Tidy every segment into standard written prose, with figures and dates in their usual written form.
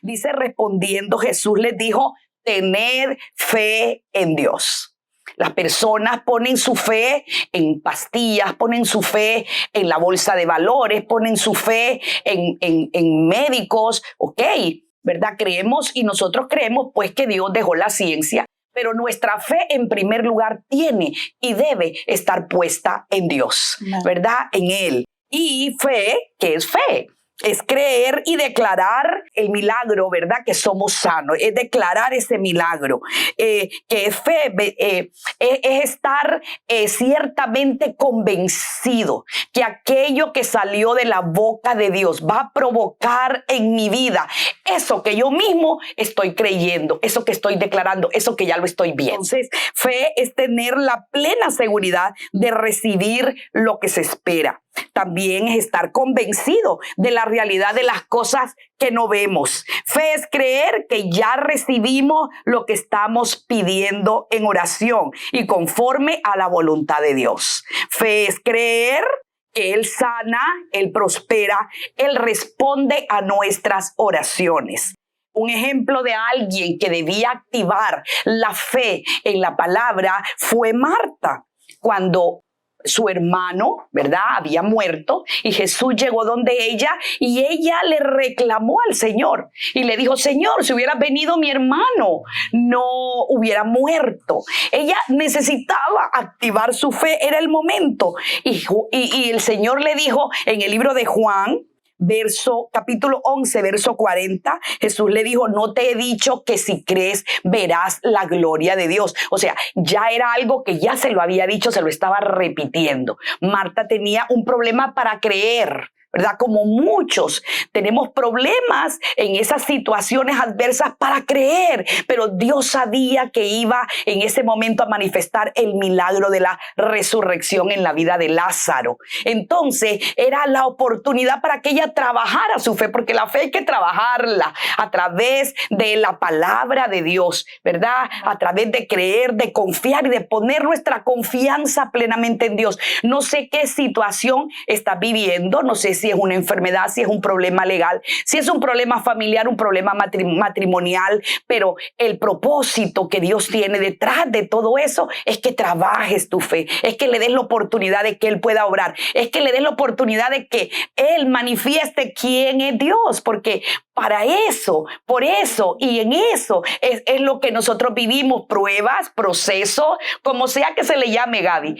Dice, respondiendo Jesús les dijo, tener fe en Dios. Las personas ponen su fe en pastillas, ponen su fe en la bolsa de valores, ponen su fe en médicos, ¿ok? ¿Verdad? Creemos y nosotros creemos pues que Dios dejó la ciencia, pero nuestra fe en primer lugar tiene y debe estar puesta en Dios, ¿verdad? En Él. Y fe, ¿qué es fe? Es creer y declarar el milagro, ¿verdad? Que somos sanos, es declarar ese milagro. Que es fe, es estar ciertamente convencido que aquello que salió de la boca de Dios va a provocar en mi vida eso que yo mismo estoy creyendo, eso que estoy declarando, eso que ya lo estoy viendo. Entonces, fe es tener la plena seguridad de recibir lo que se espera. También es estar convencido de la realidad de las cosas que no vemos. Fe es creer que ya recibimos lo que estamos pidiendo en oración y conforme a la voluntad de Dios. Fe es creer que Él sana, Él prospera, Él responde a nuestras oraciones. Un ejemplo de alguien que debía activar la fe en la palabra fue Marta, cuando su hermano, ¿verdad?, había muerto y Jesús llegó donde ella y ella le reclamó al Señor y le dijo, Señor, si hubiera venido mi hermano, no hubiera muerto. Ella necesitaba activar su fe, era el momento. Y el Señor le dijo en el libro de Juan, capítulo 11, verso 40, Jesús le dijo, no te he dicho que si crees verás la gloria de Dios. O sea, ya era algo que ya se lo había dicho, se lo estaba repitiendo. Marta tenía un problema para creer, ¿verdad? Como muchos tenemos problemas en esas situaciones adversas para creer, pero Dios sabía que iba en ese momento a manifestar el milagro de la resurrección en la vida de Lázaro. Entonces era la oportunidad para que ella trabajara su fe, porque la fe hay que trabajarla a través de la palabra de Dios, ¿verdad? A través de creer, de confiar y de poner nuestra confianza plenamente en Dios. No sé qué situación estás viviendo, no sé si es una enfermedad, si es un problema legal, si es un problema familiar, un problema matrimonial, pero el propósito que Dios tiene detrás de todo eso es que trabajes tu fe, es que le des la oportunidad de que Él pueda obrar, es que le des la oportunidad de que Él manifieste quién es Dios, porque para eso, por eso y en eso es lo que nosotros vivimos, pruebas, procesos, como sea que se le llame, Gaby,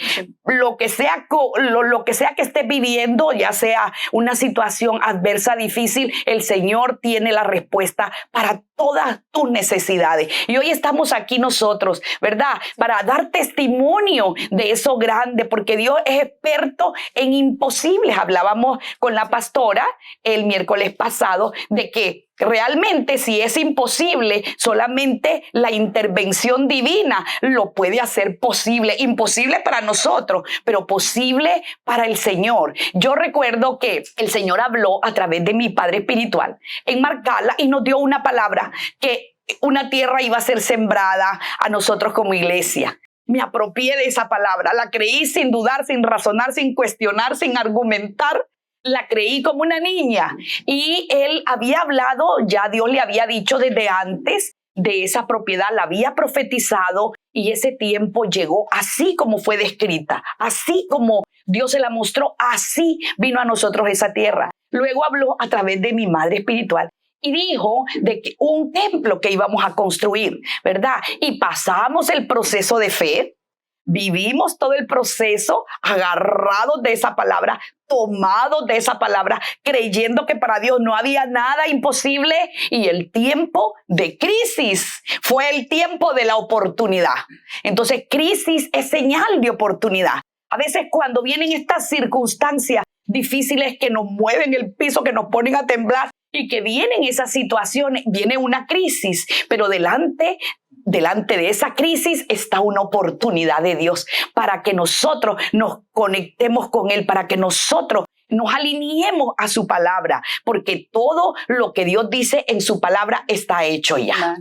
lo que sea que estés viviendo, ya sea una situación adversa, difícil, el Señor tiene la respuesta para todas tus necesidades. Y hoy estamos aquí nosotros, ¿verdad? Para dar testimonio de eso grande, porque Dios es experto en imposibles. Hablábamos con la pastora el miércoles pasado de que realmente si es imposible, solamente la intervención divina lo puede hacer posible. Imposible para nosotros, pero posible para el Señor. Yo recuerdo que el Señor habló a través de mi padre espiritual en Marcala y nos dio una palabra que una tierra iba a ser sembrada a nosotros como iglesia. Me apropié de esa palabra, la creí sin dudar, sin razonar, sin cuestionar, sin argumentar. La creí como una niña y él había hablado, ya Dios le había dicho desde antes de esa propiedad, la había profetizado y ese tiempo llegó así como fue descrita, así como Dios se la mostró, así vino a nosotros esa tierra. Luego habló a través de mi madre espiritual y dijo de que un templo que íbamos a construir, ¿verdad? Y pasamos el proceso de fe. Vivimos todo el proceso agarrados de esa palabra, tomados de esa palabra, creyendo que para Dios no había nada imposible y el tiempo de crisis fue el tiempo de la oportunidad. Entonces, crisis es señal de oportunidad. A veces cuando vienen estas circunstancias difíciles que nos mueven el piso, que nos ponen a temblar y que vienen esas situaciones, viene una crisis, pero delante de esa crisis está una oportunidad de Dios para que nosotros nos conectemos con Él, para que nosotros nos alineemos a su palabra, porque todo lo que Dios dice en su palabra está hecho ya.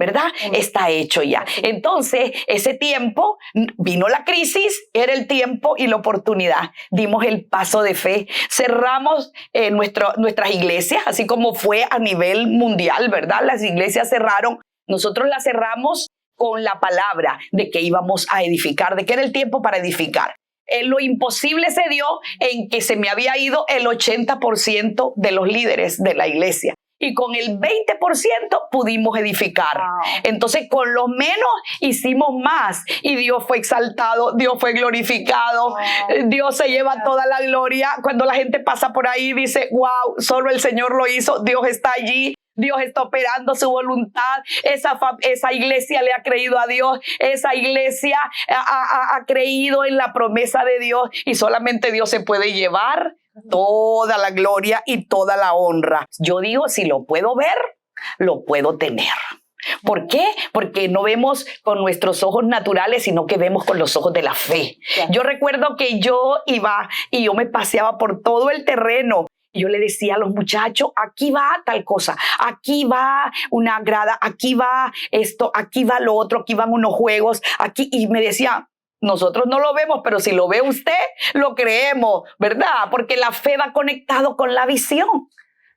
¿verdad? Está hecho ya. Entonces, ese tiempo, vino la crisis, era el tiempo y la oportunidad. Dimos el paso de fe. Cerramos nuestras iglesias, así como fue a nivel mundial, ¿verdad? Las iglesias cerraron. Nosotros las cerramos con la palabra de que íbamos a edificar, de que era el tiempo para edificar. Lo imposible se dio en que se me había ido el 80% de los líderes de la iglesia. Y con el 20% pudimos edificar. Wow. Entonces, con lo menos hicimos más. Y Dios fue exaltado, Dios fue glorificado. Wow. Dios se lleva toda la gloria. Cuando la gente pasa por ahí, dice, wow, solo el Señor lo hizo. Dios está allí. Dios está operando su voluntad. Esa iglesia le ha creído a Dios. Esa iglesia ha creído en la promesa de Dios. Y solamente Dios se puede llevar toda la gloria y toda la honra. Yo digo, si lo puedo ver, lo puedo tener. ¿Por qué? Porque no vemos con nuestros ojos naturales, sino que vemos con los ojos de la fe. Yo recuerdo que yo iba y yo me paseaba por todo el terreno. Yo le decía a los muchachos, aquí va tal cosa, aquí va una grada, aquí va esto, aquí va lo otro, aquí van unos juegos, aquí, y me decía, nosotros no lo vemos, pero si lo ve usted, lo creemos, ¿verdad? Porque la fe va conectado con la visión.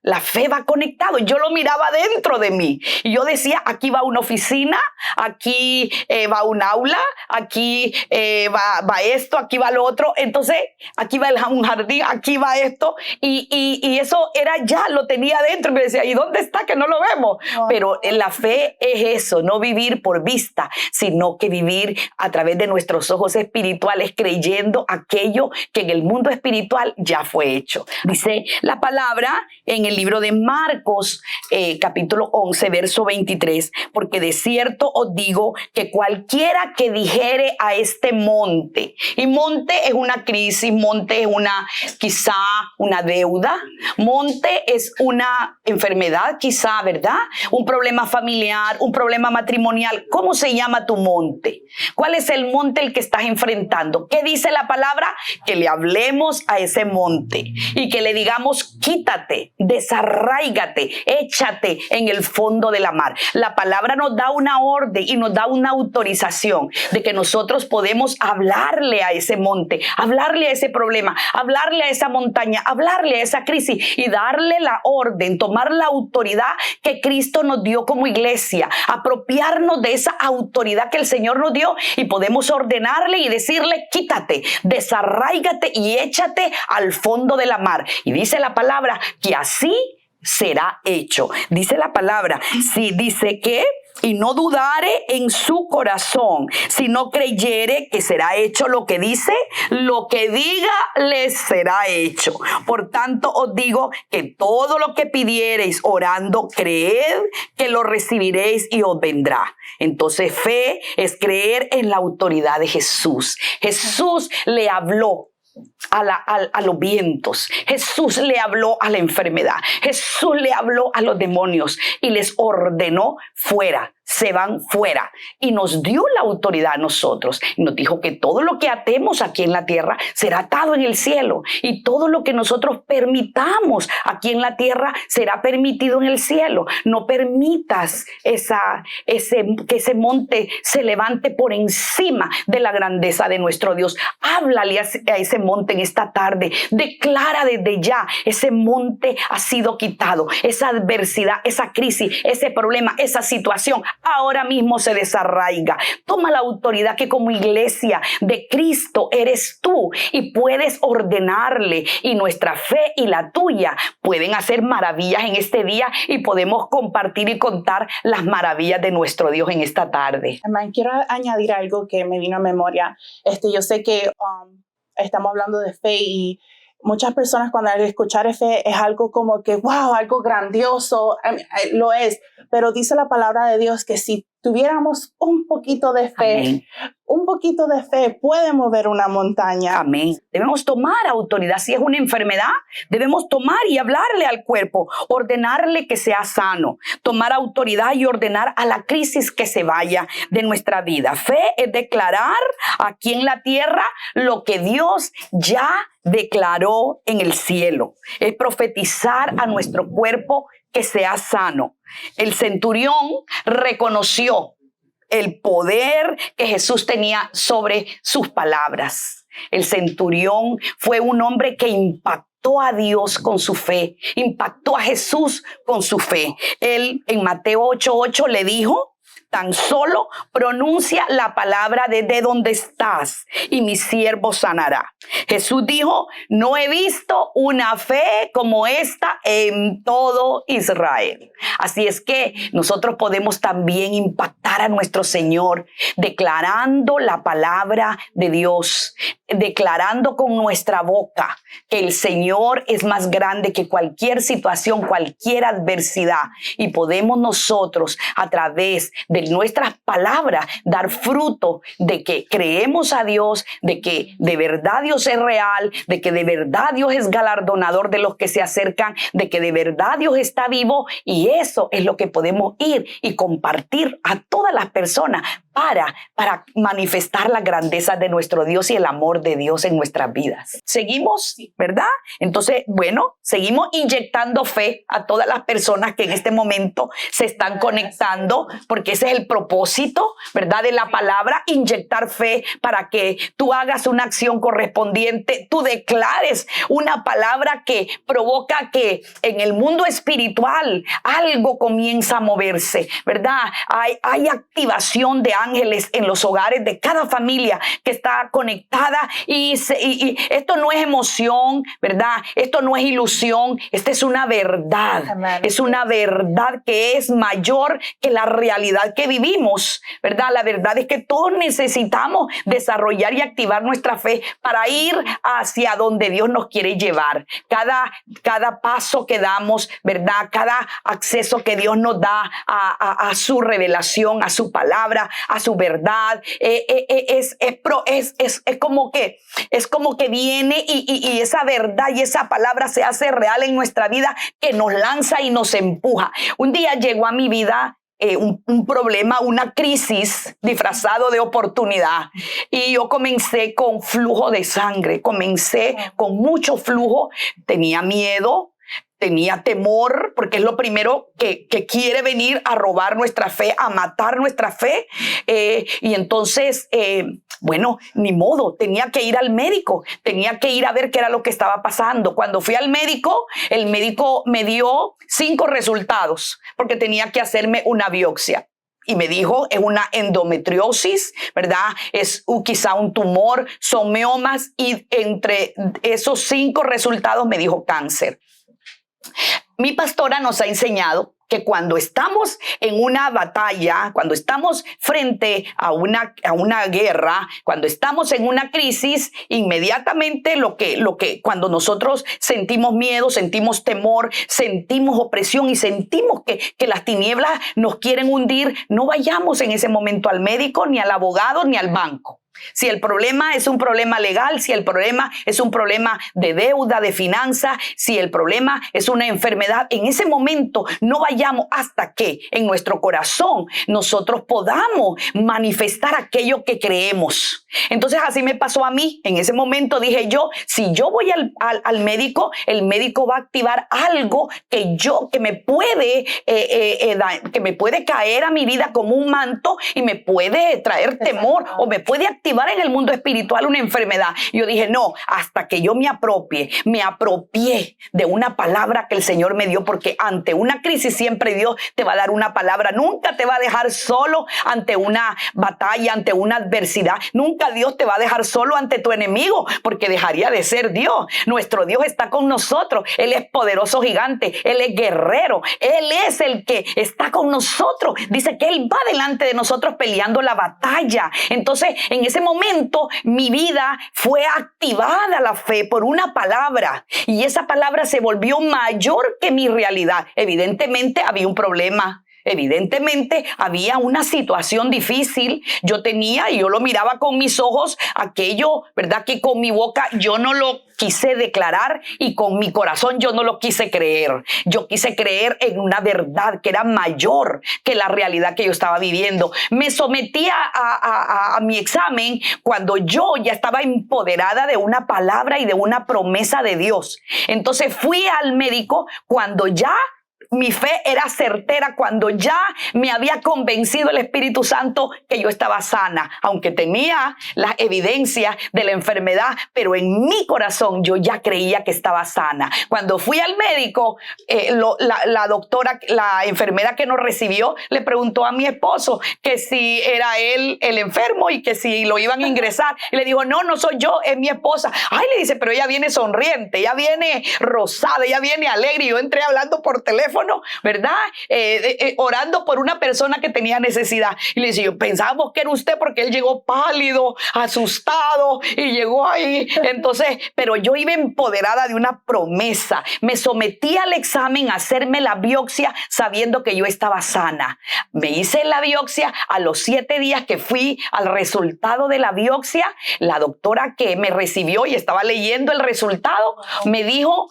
La fe va conectado. Yo lo miraba dentro de mí. Y yo decía, aquí va una oficina, aquí va un aula, aquí va esto, aquí va lo otro. Entonces, aquí va un jardín, aquí va esto. Y eso era ya, lo tenía dentro. Y me decía, ¿y dónde está que no lo vemos? Oh. Pero la fe es eso, no vivir por vista, sino que vivir a través de nuestros ojos espirituales, creyendo aquello que en el mundo espiritual ya fue hecho. Dice la palabra en el libro de Marcos, capítulo 11, verso 23, porque de cierto os digo que cualquiera que dijere a este monte, y monte es una crisis, monte es quizá una deuda, monte es una enfermedad quizá, ¿verdad? Un problema familiar, un problema matrimonial. ¿Cómo se llama tu monte? ¿Cuál es el monte el que estás enfrentando? ¿Qué dice la palabra? Que le hablemos a ese monte y que le digamos, quítate, desarráigate, échate en el fondo de la mar. La palabra nos da una orden y nos da una autorización de que nosotros podemos hablarle a ese monte, hablarle a ese problema, hablarle a esa montaña, hablarle a esa crisis y darle la orden, tomar la autoridad que Cristo nos dio como iglesia, apropiarnos de esa autoridad que el Señor nos dio y podemos ordenarle y decirle, quítate, desarráigate y échate al fondo de la mar. Y dice la palabra que así será hecho. Dice la palabra, sí, dice que y no dudare en su corazón, sino creyere que será hecho lo que dice, lo que diga les será hecho. Por tanto os digo que todo lo que pidiereis orando, creed que lo recibiréis y os vendrá. Entonces fe es creer en la autoridad de Jesús. Jesús le habló a los vientos. Jesús le habló a la enfermedad. Jesús le habló a los demonios y les ordenó fuera. Se van fuera y nos dio la autoridad a nosotros y nos dijo que todo lo que atemos aquí en la tierra será atado en el cielo y todo lo que nosotros permitamos aquí en la tierra será permitido en el cielo. No permitas que ese monte se levante por encima de la grandeza de nuestro Dios. Háblale a ese monte en esta tarde. Declara desde ya, ese monte ha sido quitado. Esa adversidad, esa crisis, ese problema, esa situación ahora mismo se desarraiga. Toma la autoridad que como iglesia de Cristo eres tú y puedes ordenarle, y nuestra fe y la tuya pueden hacer maravillas en este día y podemos compartir y contar las maravillas de nuestro Dios en esta tarde. Hermano, quiero añadir algo que me vino a memoria. Yo sé que estamos hablando de fe y muchas personas cuando al escuchar fe es algo como que, wow, algo grandioso, lo es. Pero dice la palabra de Dios que si tuviéramos un poquito de fe, amén, un poquito de fe puede mover una montaña. Amén. Debemos tomar autoridad. Si es una enfermedad, debemos tomar y hablarle al cuerpo, ordenarle que sea sano, tomar autoridad y ordenar a la crisis que se vaya de nuestra vida. Fe es declarar aquí en la tierra lo que Dios ya declaró en el cielo. Es profetizar a nuestro cuerpo que seas sano. El centurión reconoció el poder que Jesús tenía sobre sus palabras. El centurión fue un hombre que impactó a Dios con su fe, impactó a Jesús con su fe. Él en Mateo 8:8 le dijo: tan solo pronuncia la palabra desde donde estás y mi siervo sanará. Jesús dijo: no he visto una fe como esta en todo Israel. Así es que nosotros podemos también impactar a nuestro Señor declarando la palabra de Dios, declarando con nuestra boca que el Señor es más grande que cualquier situación, cualquier adversidad, y podemos nosotros a través de nuestras palabras dar fruto de que creemos a Dios, de que de verdad Dios es real, de que de verdad Dios es galardonador de los que se acercan, de que de verdad Dios está vivo, y eso es lo que podemos ir y compartir a todas las personas para manifestar la grandeza de nuestro Dios y el amor de Dios en nuestras vidas. Seguimos, ¿verdad? Entonces, bueno, seguimos inyectando fe a todas las personas que en este momento se están conectando, porque ese es el propósito, ¿verdad?, de la palabra, inyectar fe para que tú hagas una acción correspondiente, tú declares una palabra que provoca que en el mundo espiritual algo comienza a moverse, ¿verdad? Hay activación de ángeles en los hogares de cada familia que está conectada, y esto no es emoción, ¿verdad? Esto no es ilusión, esta es una verdad. Amén. Es una verdad que es mayor que la realidad que vivimos, ¿verdad? La verdad es que todos necesitamos desarrollar y activar nuestra fe para ir hacia donde Dios nos quiere llevar. Cada paso que damos, ¿verdad? Cada acceso que Dios nos da a su revelación, a su palabra, a su verdad, es como que viene y esa verdad y esa palabra se hace real en nuestra vida, que nos lanza y nos empuja. Un día llegó a mi vida un problema, una crisis disfrazado de oportunidad, y yo comencé con flujo de sangre, comencé con mucho flujo, tenía miedo, tenía temor, porque es lo primero que quiere venir a robar nuestra fe, a matar nuestra fe. Y entonces, bueno, ni modo, tenía que ir al médico, tenía que ir a ver qué era lo que estaba pasando. Cuando fui al médico, el médico me dio 5 resultados, porque tenía que hacerme una biopsia. Y me dijo, es una endometriosis, ¿verdad? Es quizá un tumor, son miomas, y entre esos 5 resultados me dijo cáncer. Mi pastora nos ha enseñado que cuando estamos en una batalla, cuando estamos frente a una guerra, cuando estamos en una crisis, inmediatamente cuando nosotros sentimos miedo, sentimos temor, sentimos opresión y sentimos que las tinieblas nos quieren hundir, no vayamos en ese momento al médico, ni al abogado, ni al banco. Si el problema es un problema legal, si el problema es un problema de deuda, de finanzas, si el problema es una enfermedad, en ese momento no vayamos hasta que en nuestro corazón nosotros podamos manifestar aquello que creemos. Entonces así me pasó a mí. En ese momento dije yo, si yo voy al médico, el médico va a activar algo que me puede caer a mi vida como un manto y me puede traer temor, o me puede activar en el mundo espiritual una enfermedad. Y yo dije, no, hasta que yo me apropié de una palabra que el Señor me dio, porque ante una crisis siempre Dios te va a dar una palabra. Nunca te va a dejar solo ante una batalla, ante una adversidad. Nunca Dios te va a dejar solo ante tu enemigo, porque dejaría de ser Dios. Nuestro Dios está con nosotros. Él es poderoso gigante. Él es guerrero. Él es el que está con nosotros. Dice que Él va delante de nosotros peleando la batalla. Entonces, en ese momento, mi vida fue activada la fe por una palabra, y esa palabra se volvió mayor que mi realidad. Evidentemente había un problema. Evidentemente había una situación difícil. Yo lo miraba con mis ojos, aquello, ¿verdad?, que con mi boca yo no lo quise declarar, y con mi corazón yo no lo quise creer. Yo quise creer en una verdad que era mayor que la realidad que yo estaba viviendo. Me sometí a mi examen cuando yo ya estaba empoderada de una palabra y de una promesa de Dios. Entonces fui al médico cuando ya mi fe era certera cuando ya me había convencido el Espíritu Santo que yo estaba sana, aunque tenía las evidencias de la enfermedad, pero en mi corazón yo ya creía que estaba sana. Cuando fui al médico, la doctora, la enfermera que nos recibió, le preguntó a mi esposo que si era él el enfermo y que si lo iban a ingresar. Y le dijo, no, no soy yo, es mi esposa. Ay, le dice, pero ella viene sonriente, ella viene rosada, ella viene alegre. Y yo entré hablando por teléfono, ¿verdad? Orando por una persona que tenía necesidad. Y le decía, pensábamos que era usted porque él llegó pálido, asustado y llegó ahí. Entonces, pero yo iba empoderada de una promesa. Me sometí al examen a hacerme la biopsia sabiendo que yo estaba sana. Me hice la biopsia. A los 7 días que fui al resultado de la biopsia, la doctora que me recibió y estaba leyendo el resultado me dijo,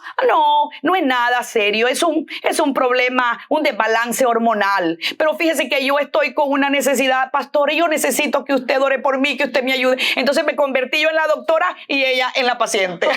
no es nada serio, es un problema, un desbalance hormonal. Pero fíjese que yo estoy con una necesidad, pastor, y yo necesito que usted ore por mí, que usted me ayude. Entonces me convertí yo en la doctora y ella en la paciente.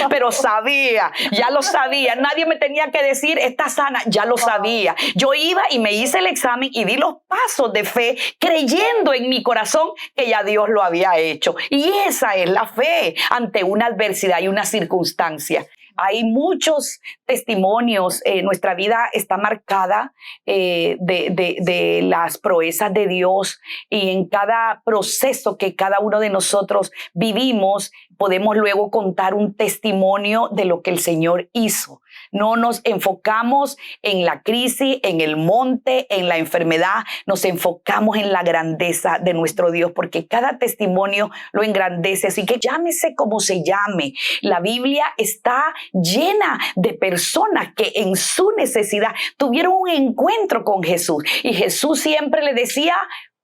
Pero sabía, ya lo sabía. Nadie me tenía que decir, está sana, ya lo sabía. Yo iba y me hice el examen y di los pasos de fe, creyendo en mi corazón que ya Dios lo había hecho. Y esa es la fe ante una adversidad y una circunstancia. Hay muchos testimonios. Nuestra vida está marcada de las proezas de Dios, y en cada proceso que cada uno de nosotros vivimos, podemos luego contar un testimonio de lo que el Señor hizo. No nos enfocamos en la crisis, en el monte, en la enfermedad. Nos enfocamos en la grandeza de nuestro Dios, porque cada testimonio lo engrandece. Así que llámese como se llame, la Biblia está llena de personas que en su necesidad tuvieron un encuentro con Jesús. Y Jesús siempre le decía,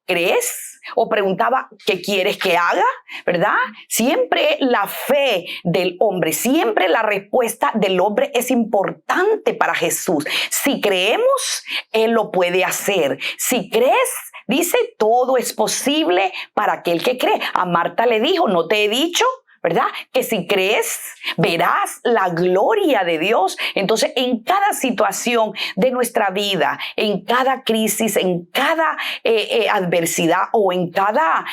¿crees? O preguntaba, ¿qué quieres que haga? ¿Verdad? Siempre la fe del hombre, siempre la respuesta del hombre es importante para Jesús. Si creemos, Él lo puede hacer. Si crees, dice, todo es posible para aquel que cree. A Marta le dijo, ¿no te he dicho? ¿Verdad? Que si crees, verás la gloria de Dios. Entonces, en cada situación de nuestra vida, en cada crisis, en cada adversidad o en cada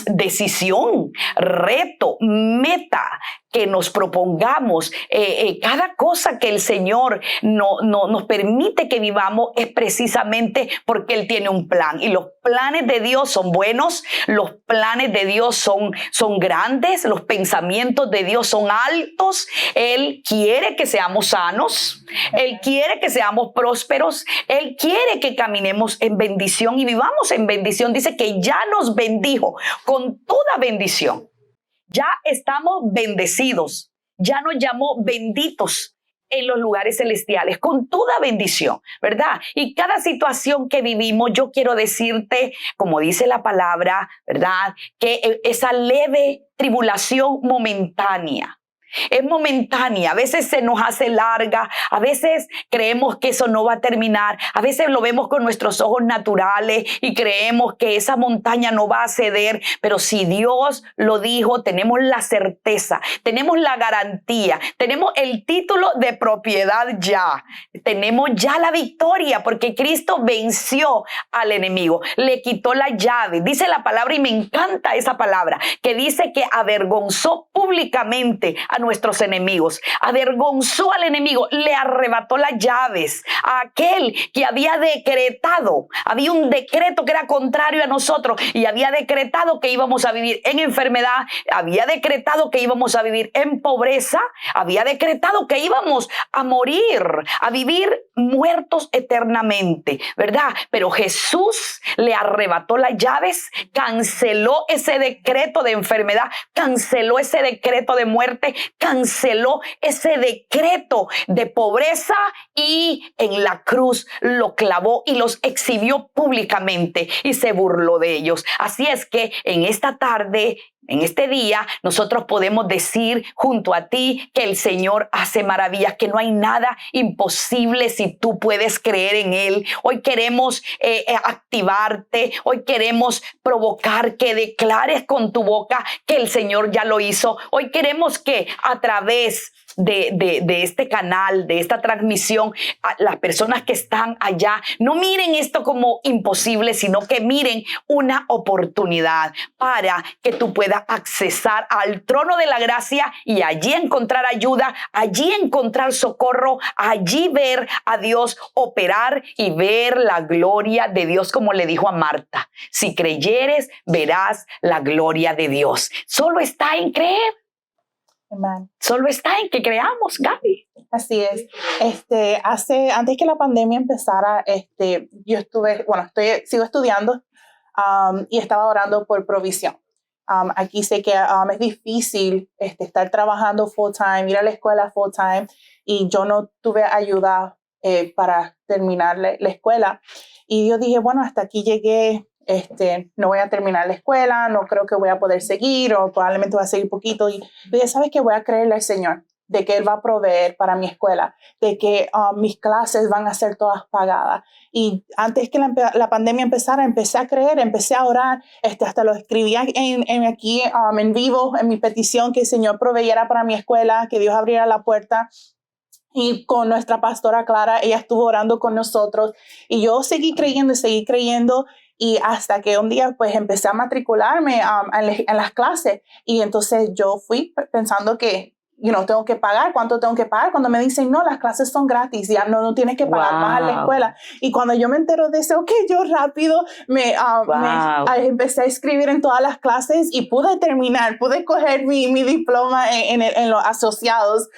decisión, reto, meta que nos propongamos, cada cosa que el Señor nos permite que vivamos es precisamente porque Él tiene un plan. Y los planes de Dios son buenos, los planes de Dios son grandes, los pensamientos de Dios son altos. Él quiere que seamos sanos, Él quiere que seamos prósperos, Él quiere que caminemos en bendición y vivamos en bendición. Dice que ya nos bendijo con toda bendición. Ya estamos bendecidos, ya nos llamó benditos en los lugares celestiales, con toda bendición, ¿verdad? Y cada situación que vivimos, yo quiero decirte, como dice la palabra, ¿verdad? Que esa leve tribulación momentánea, es momentánea, a veces se nos hace larga, a veces creemos que eso no va a terminar, a veces lo vemos con nuestros ojos naturales y creemos que esa montaña no va a ceder, pero si Dios lo dijo, tenemos la certeza, tenemos la garantía, tenemos el título de propiedad ya, tenemos ya la victoria porque Cristo venció al enemigo, le quitó la llave. Dice la palabra, y me encanta esa palabra, que dice que avergonzó públicamente a nuestros enemigos, avergonzó al enemigo, le arrebató las llaves a aquel que había decretado, había un decreto que era contrario a nosotros y había decretado que íbamos a vivir en enfermedad, había decretado que íbamos a vivir en pobreza, había decretado que íbamos a morir, a vivir muertos eternamente, ¿verdad? Pero Jesús le arrebató las llaves, canceló ese decreto de enfermedad, canceló ese decreto de muerte, canceló ese decreto de pobreza y en la cruz lo clavó y los exhibió públicamente y se burló de ellos. Así es que en esta tarde, en este día, nosotros podemos decir junto a ti que el Señor hace maravillas, que no hay nada imposible si tú puedes creer en Él. Hoy queremos activarte, hoy queremos provocar que declares con tu boca que el Señor ya lo hizo. Hoy queremos que a través de este canal, de esta transmisión, a las personas que están allá, no miren esto como imposible, sino que miren una oportunidad para que tú puedas accesar al trono de la gracia y allí encontrar ayuda, allí encontrar socorro, allí ver a Dios operar y ver la gloria de Dios, como le dijo a Marta: si creyeres, verás la gloria de Dios. Solo está en creer. Amen. Solo está en que creamos, Gaby. Así es. Antes que la pandemia empezara, yo sigo estudiando y estaba orando por provisión. Aquí sé que es difícil estar trabajando full time, ir a la escuela full time, y yo no tuve ayuda para terminar la escuela. Y yo dije, bueno, hasta aquí llegué. No voy a terminar la escuela, no creo que voy a poder seguir, o probablemente voy a seguir poquito. Y dije, ¿sabes qué? Voy a creerle al Señor de que Él va a proveer para mi escuela, de que mis clases van a ser todas pagadas. Y antes que la pandemia empezara, empecé a creer, empecé a orar, hasta lo escribía aquí en vivo, en mi petición, que el Señor proveyera para mi escuela, que Dios abriera la puerta. Y con nuestra pastora Clara, ella estuvo orando con nosotros, y yo seguí creyendo, y hasta que un día pues empecé a matricularme en las clases, y entonces yo fui pensando que tengo que pagar. ¿Cuánto tengo que pagar? Cuando me dicen, no, las clases son gratis, ya no tienes que pagar, vas a la escuela. Y cuando yo me entero de eso, yo rápido me empecé a escribir en todas las clases, y pude coger mi diploma en los asociados.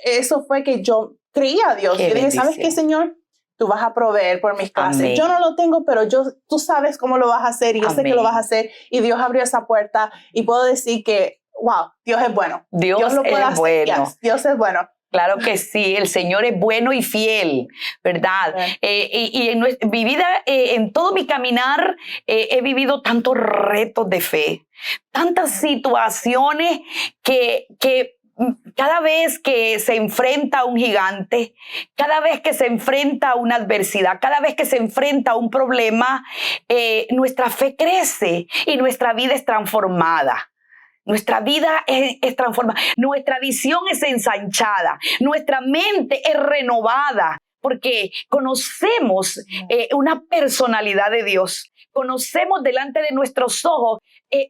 Eso fue que yo creí a Dios. Y dije, ¿sabes qué, Señor? Tú vas a proveer por mis clases. Amén. Yo no lo tengo, pero tú sabes cómo lo vas a hacer, y yo sé que lo vas a hacer. Y Dios abrió esa puerta, y puedo decir que, wow, Dios es bueno. Dios lo puede hacer. Bueno. Yes, Dios es bueno. Claro que sí, el Señor es bueno y fiel, ¿verdad? Y en mi vida, en todo mi caminar, he vivido tantos retos de fe, tantas situaciones que cada vez que se enfrenta a un gigante, cada vez que se enfrenta a una adversidad, cada vez que se enfrenta a un problema, nuestra fe crece y nuestra vida es transformada. Nuestra vida es transformada, nuestra visión es ensanchada, nuestra mente es renovada, porque conocemos una personalidad de Dios, conocemos delante de nuestros ojos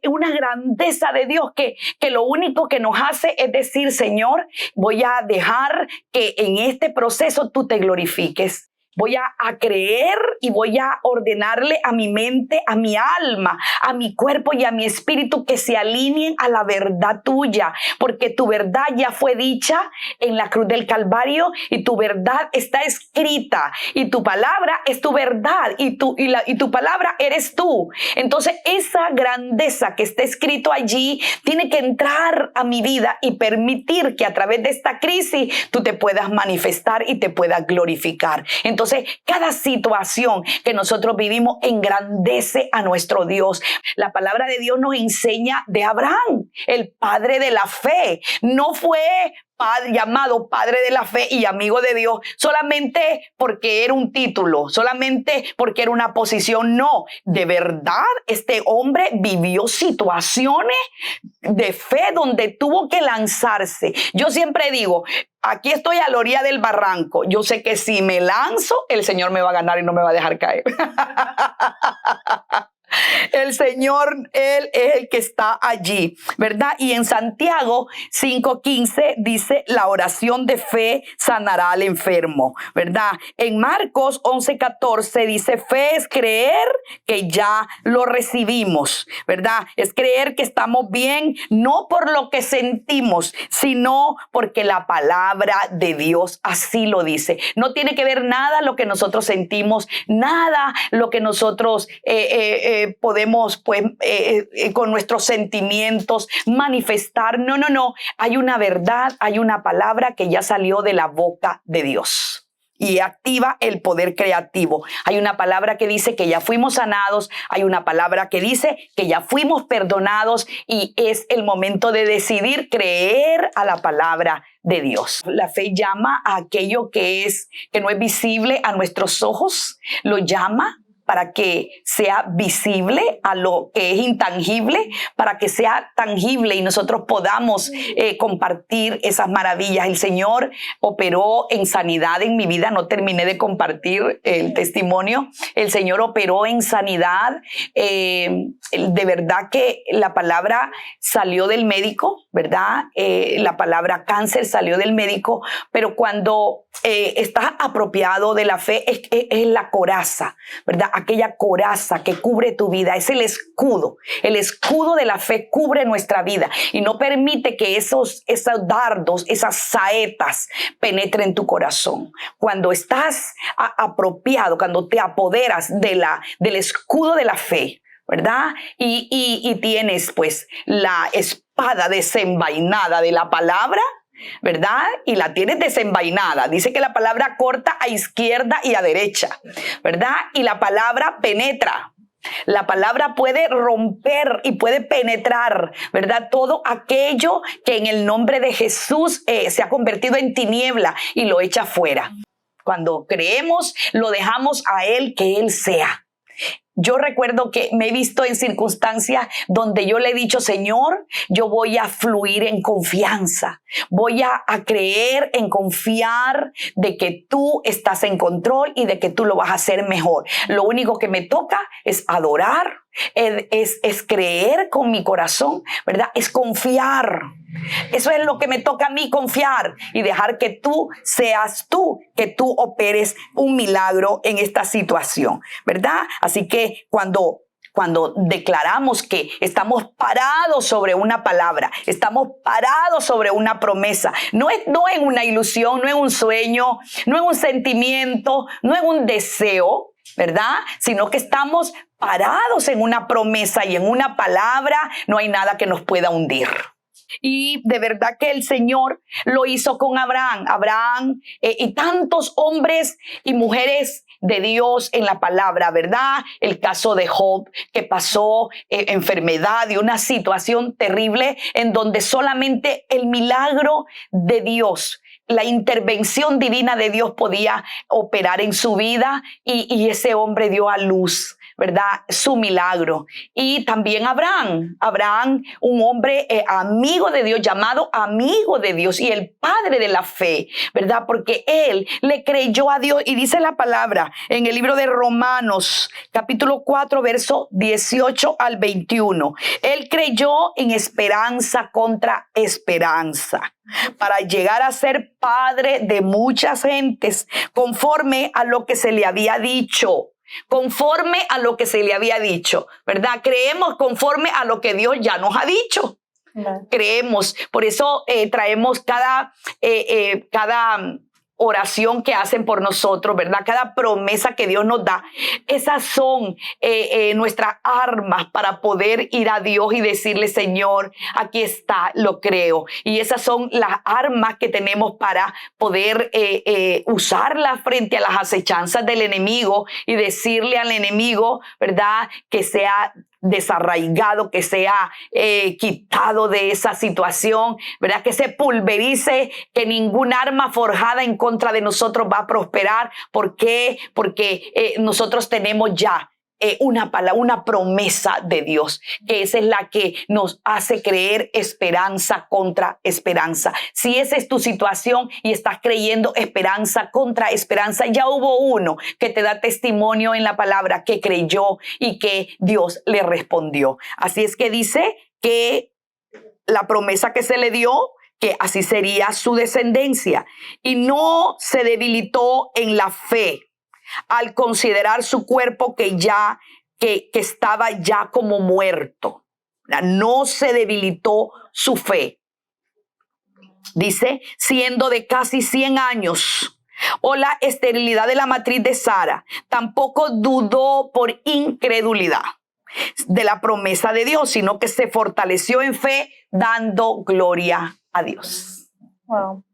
una grandeza de Dios que lo único que nos hace es decir, Señor, voy a dejar que en este proceso tú te glorifiques. Voy a creer y voy a ordenarle a mi mente, a mi alma, a mi cuerpo y a mi espíritu que se alineen a la verdad tuya, porque tu verdad ya fue dicha en la cruz del Calvario, y tu verdad está escrita, y tu palabra es tu verdad, y tu palabra eres tú. Entonces esa grandeza que está escrito allí tiene que entrar a mi vida y permitir que a través de esta crisis tú te puedas manifestar y te puedas glorificar. Entonces, cada situación que nosotros vivimos engrandece a nuestro Dios. La palabra de Dios nos enseña de Abraham, el padre de la fe. No fue llamado padre de la fe y amigo de Dios solamente porque era un título, solamente porque era una posición. No, de verdad, este hombre vivió situaciones de fe donde tuvo que lanzarse. Yo siempre digo, aquí estoy a la orilla del barranco. Yo sé que si me lanzo, el Señor me va a ganar y no me va a dejar caer. El Señor, Él es el que está allí, ¿verdad? Y en Santiago 5:15 dice, la oración de fe sanará al enfermo, ¿verdad? En Marcos 11:14 dice, fe es creer que ya lo recibimos, ¿verdad? Es creer que estamos bien, no por lo que sentimos, sino porque la palabra de Dios así lo dice. No tiene que ver nada lo que nosotros sentimos, nada lo que nosotros podemos pues con nuestros sentimientos manifestar. No. Hay una verdad, hay una palabra que ya salió de la boca de Dios y activa el poder creativo. Hay una palabra que dice que ya fuimos sanados, hay una palabra que dice que ya fuimos perdonados, y es el momento de decidir creer a la palabra de Dios. La fe llama a aquello que no es visible a nuestros ojos, lo llama para que sea visible a lo que es intangible, para que sea tangible y nosotros podamos compartir esas maravillas. El Señor operó en sanidad en mi vida. No terminé de compartir el testimonio. El Señor operó en sanidad. De verdad que la palabra salió del médico, ¿verdad? La palabra cáncer salió del médico, pero cuando estás apropiado de la fe es la coraza, ¿verdad? Aquella coraza que cubre tu vida, es el escudo. El escudo de la fe cubre nuestra vida y no permite que esos dardos, esas saetas penetren tu corazón. Cuando estás apropiado, cuando te apoderas del escudo de la fe, ¿verdad? Y tienes pues la espada desenvainada de la palabra, ¿verdad? Y la tienes desenvainada. Dice que la palabra corta a izquierda y a derecha, ¿verdad? Y la palabra penetra. La palabra puede romper y puede penetrar, ¿verdad? Todo aquello que en el nombre de Jesús se ha convertido en tiniebla y lo echa fuera. Cuando creemos, lo dejamos a Él, que Él sea. Yo recuerdo que me he visto en circunstancias donde yo le he dicho, Señor, yo voy a fluir en confianza. Voy a creer, en confiar de que tú estás en control y de que tú lo vas a hacer mejor. Lo único que me toca es adorar, es creer con mi corazón, ¿verdad? Es confiar. Eso es lo que me toca a mí, confiar y dejar que tú seas tú, que tú operes un milagro en esta situación, ¿verdad? Así que cuando declaramos que estamos parados sobre una palabra, estamos parados sobre una promesa, no en una ilusión, no en un sueño, no en un sentimiento, no en un deseo, ¿verdad? Sino que estamos parados en una promesa y en una palabra, no hay nada que nos pueda hundir. Y de verdad que el Señor lo hizo con Abraham y tantos hombres y mujeres de Dios en la palabra, ¿verdad? El caso de Job, que pasó enfermedad y una situación terrible en donde solamente el milagro de Dios, la intervención divina de Dios podía operar en su vida y ese hombre dio a luz, ¿verdad? Su milagro. Y también Abraham, un hombre amigo de Dios, llamado amigo de Dios y el padre de la fe, ¿verdad? Porque él le creyó a Dios y dice la palabra en el libro de Romanos, capítulo 4, verso 18 al 21. Él creyó en esperanza contra esperanza, para llegar a ser padre de muchas gentes, conforme a lo que se le había dicho. Conforme a lo que se le había dicho, ¿verdad? Creemos conforme a lo que Dios ya nos ha dicho. Creemos, por eso traemos cada oración que hacen por nosotros, ¿verdad? Cada promesa que Dios nos da. Esas son nuestras armas para poder ir a Dios y decirle, Señor, aquí está, lo creo. Y esas son las armas que tenemos para poder usarlas frente a las acechanzas del enemigo y decirle al enemigo, ¿verdad? Que sea desarraigado, que sea quitado de esa situación, ¿verdad? Que se pulverice, que ningún arma forjada en contra de nosotros va a prosperar. ¿Por qué? Porque nosotros tenemos ya una palabra, una promesa de Dios, que esa es la que nos hace creer esperanza contra esperanza. Si esa es tu situación y estás creyendo esperanza contra esperanza, ya hubo uno que te da testimonio en la palabra que creyó y que Dios le respondió. Así es que dice que la promesa que se le dio, que así sería su descendencia, y no se debilitó en la fe al considerar su cuerpo que estaba ya como muerto. No se debilitó su fe. Dice, siendo de casi 100 años, o la esterilidad de la matriz de Sara, tampoco dudó por incredulidad de la promesa de Dios, sino que se fortaleció en fe, dando gloria a Dios. Wow.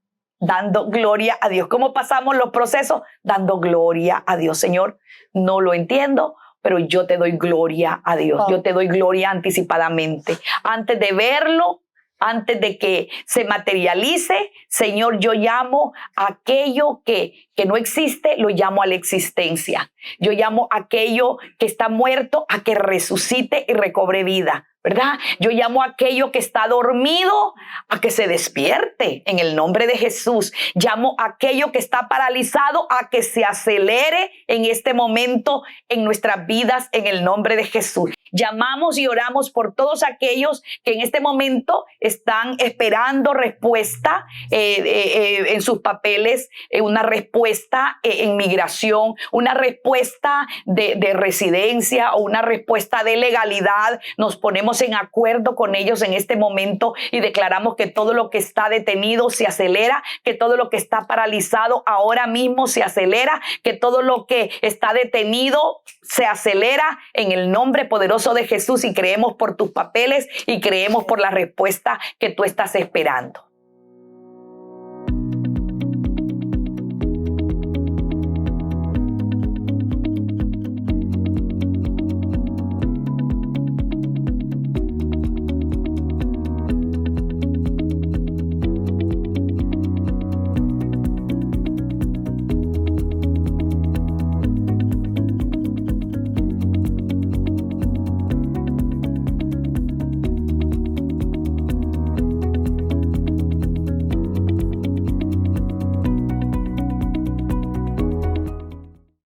Dando gloria a Dios. ¿Cómo pasamos los procesos? Dando gloria a Dios. Señor, no lo entiendo, pero yo te doy gloria a Dios. Yo te doy gloria anticipadamente. Antes de verlo, antes de que se materialice, Señor, yo llamo a aquello que no existe, lo llamo a la existencia. Yo llamo a aquello que está muerto a que resucite y recobre vida, ¿verdad? Yo llamo a aquello que está dormido a que se despierte en el nombre de Jesús. Llamo a aquello que está paralizado a que se acelere en este momento en nuestras vidas en el nombre de Jesús. Llamamos y oramos por todos aquellos que en este momento están esperando respuesta en sus papeles, una respuesta en migración, una respuesta de residencia o una respuesta de legalidad. Nos ponemos en acuerdo con ellos en este momento y declaramos que todo lo que está detenido se acelera, que todo lo que está paralizado ahora mismo se acelera, que todo lo que está detenido se acelera en el nombre poderoso de Jesús, y creemos por tus papeles y creemos por la respuesta que tú estás esperando.